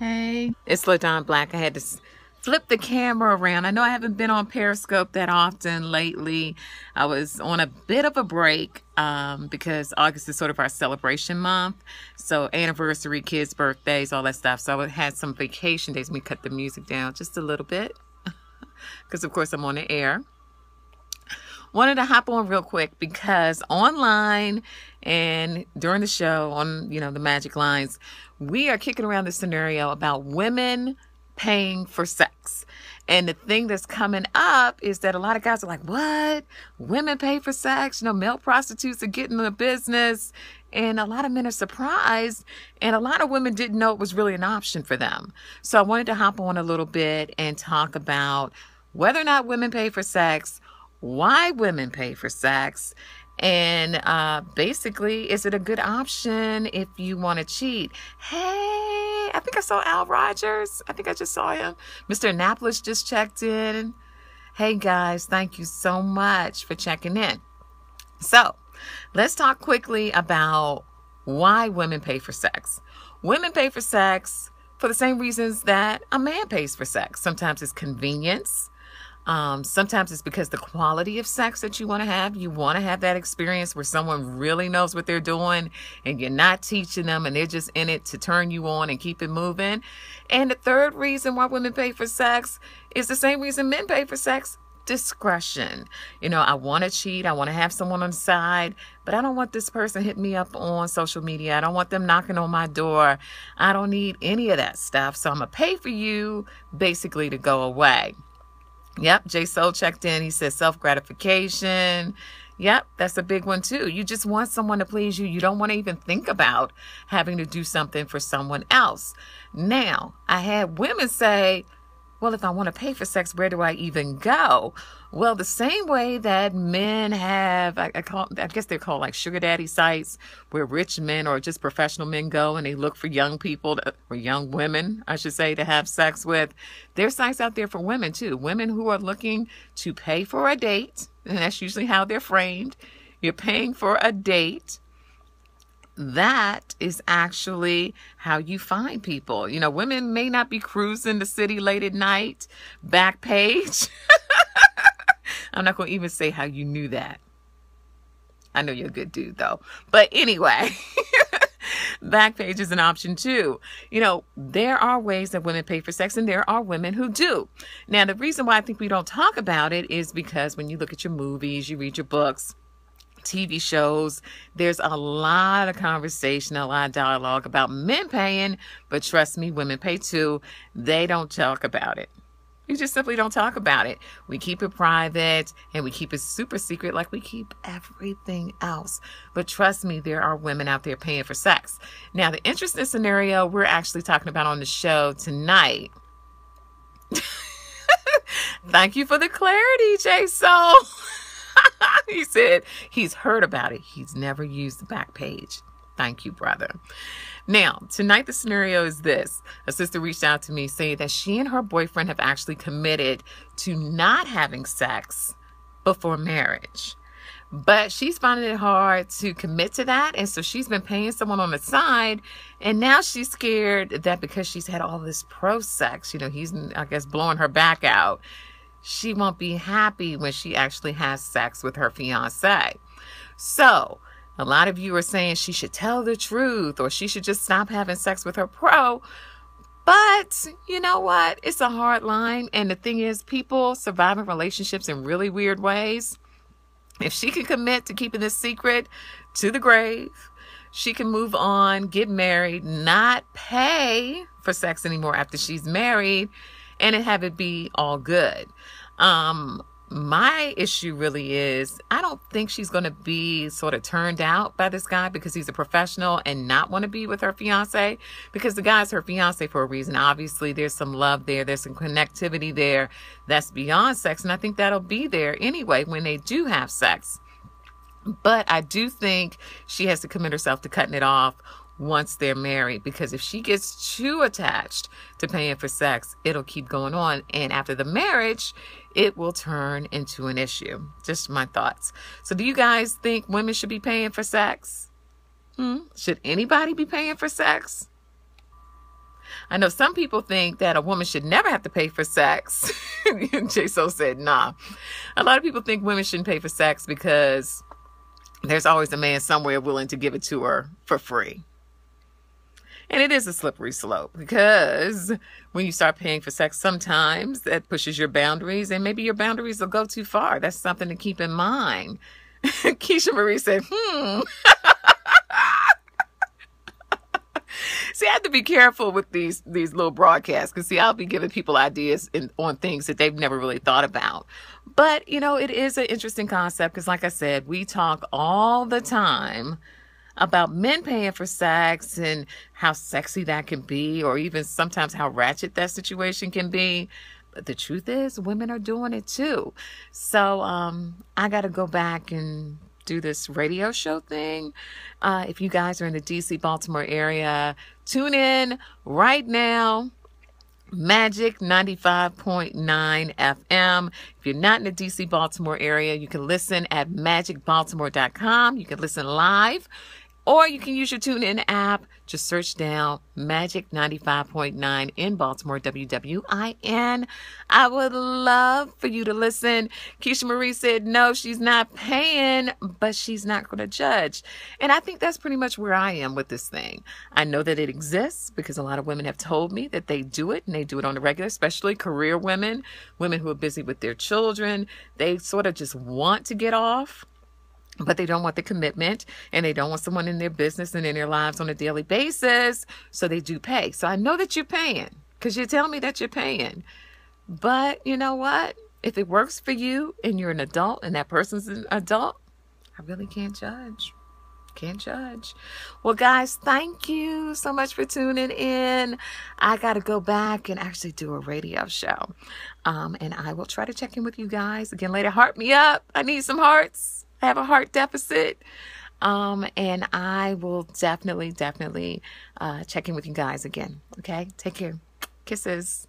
Hey, it's LaDawn Black. I had to flip the camera around. I know I haven't been on Periscope that often lately. I was on a bit of a break because August is sort of our celebration month. So anniversary, kids' birthdays, all that stuff. So I had some vacation days. We cut the music down just a little bit because, of course, I'm on the air. Wanted to hop on real quick because online and during the show on, the Magic Lines, we are kicking around the scenario about women paying for sex. And the thing that's coming up is that a lot of guys are like, what? Women pay for sex? Male prostitutes are getting in the business. And a lot of men are surprised. And a lot of women didn't know it was really an option for them. So I wanted to hop on a little bit and talk about whether or not women pay for sex, why women pay for sex, and basically, is it a good option if you want to cheat? Hey, I think I saw Al Rogers. I think I just saw him. Mr. Annapolis just checked in. Hey guys, thank you so much for checking in. So let's talk quickly about why women pay for sex. Women pay for sex for the same reasons that a man pays for sex. Sometimes it's convenience. Sometimes it's because the quality of sex that you want to have. You want to have that experience where someone really knows what they're doing and you're not teaching them and they're just in it to turn you on and keep it moving. And the third reason why women pay for sex is the same reason men pay for sex: discretion. I want to cheat. I want to have someone on the side, but I don't want this person hitting me up on social media. I don't want them knocking on my door. I don't need any of that stuff. So I'm going to pay for you basically to go away. Yep, J Soul checked in. He says self-gratification. Yep, that's a big one too. You just want someone to please you. You don't want to even think about having to do something for someone else. Now, I had women say, well, if I want to pay for sex, where do I even go? Well, the same way that men have, I guess they're called like sugar daddy sites, where rich men or just professional men go and they look for young people, or young women, I should say, to have sex with. There's sites out there for women too. Women who are looking to pay for a date, and that's usually how they're framed. You're paying for a date. That is actually how you find people. Women may not be cruising the city late at night, back page. I'm not going to even say how you knew that. I know you're a good dude though. But anyway, back page is an option too. There are ways that women pay for sex, and there are women who do. Now, the reason why I think we don't talk about it is because when you look at your movies, you read your books, TV shows, there's a lot of conversation, a lot of dialogue about men paying, but trust me, women pay too. They don't talk about it. We just simply don't talk about it. We keep it private and we keep it super secret like we keep everything else. But trust me, there are women out there paying for sex. Now, the interesting scenario we're actually talking about on the show tonight. Thank you for the clarity, J Soul. He said he's heard about it. He's never used the back page. Thank you, brother. Now, tonight the scenario is this. A sister reached out to me saying that she and her boyfriend have actually committed to not having sex before marriage. But she's finding it hard to commit to that. And so she's been paying someone on the side. And now she's scared that because she's had all this pro sex, he's, I guess, blowing her back out, she won't be happy when she actually has sex with her fiance. So a lot of you are saying she should tell the truth or she should just stop having sex with her pro. But you know what? It's a hard line. And the thing is, people survive in relationships in really weird ways. If she can commit to keeping this secret to the grave, she can move on, get married, not pay for sex anymore after she's married, and have it be all good. My issue really is, I don't think she's going to be sort of turned out by this guy because he's a professional and not want to be with her fiance, because the guy's her fiance for a reason. Obviously, there's some love there. There's some connectivity there that's beyond sex. And I think that'll be there anyway when they do have sex. But I do think she has to commit herself to cutting it off once they're married, because if she gets too attached to paying for sex, it'll keep going on. And after the marriage, it will turn into an issue. Just my thoughts. So do you guys think women should be paying for sex? Should anybody be paying for sex? I know some people think that a woman should never have to pay for sex. J-So said, nah. A lot of people think women shouldn't pay for sex because there's always a man somewhere willing to give it to her for free. And it is a slippery slope because when you start paying for sex, sometimes that pushes your boundaries, and maybe your boundaries will go too far. That's something to keep in mind. Keisha Marie said, See, I have to be careful with these little broadcasts because, see, I'll be giving people ideas on things that they've never really thought about. But, you know, it is an interesting concept because, like I said, we talk all the time about men paying for sex and how sexy that can be, or even sometimes how ratchet that situation can be. But the truth is, women are doing it too. So I got to go back and do this radio show thing. If you guys are in the DC, Baltimore area, tune in right now. Magic 95.9 FM. If you're not in the DC, Baltimore area, you can listen at magicbaltimore.com. You can listen live, or you can use your TuneIn app. Just search down Magic 95.9 in Baltimore, WWIN. I would love for you to listen. Keisha Marie said, no, she's not paying, but she's not going to judge. And I think that's pretty much where I am with this thing. I know that it exists because a lot of women have told me that they do it, and they do it on the regular, especially career women, women who are busy with their children. They sort of just want to get off, but they don't want the commitment, and they don't want someone in their business and in their lives on a daily basis. So they do pay. So I know that you're paying because you're telling me that you're paying. But you know what? If it works for you and you're an adult and that person's an adult, I really can't judge. Can't judge. Well, guys, thank you so much for tuning in. I got to go back and actually do a radio show. And I will try to check in with you guys again later. Heart me up. I need some hearts. I have a heart deficit. And I will definitely check in with you guys again. Okay? Take care. Kisses.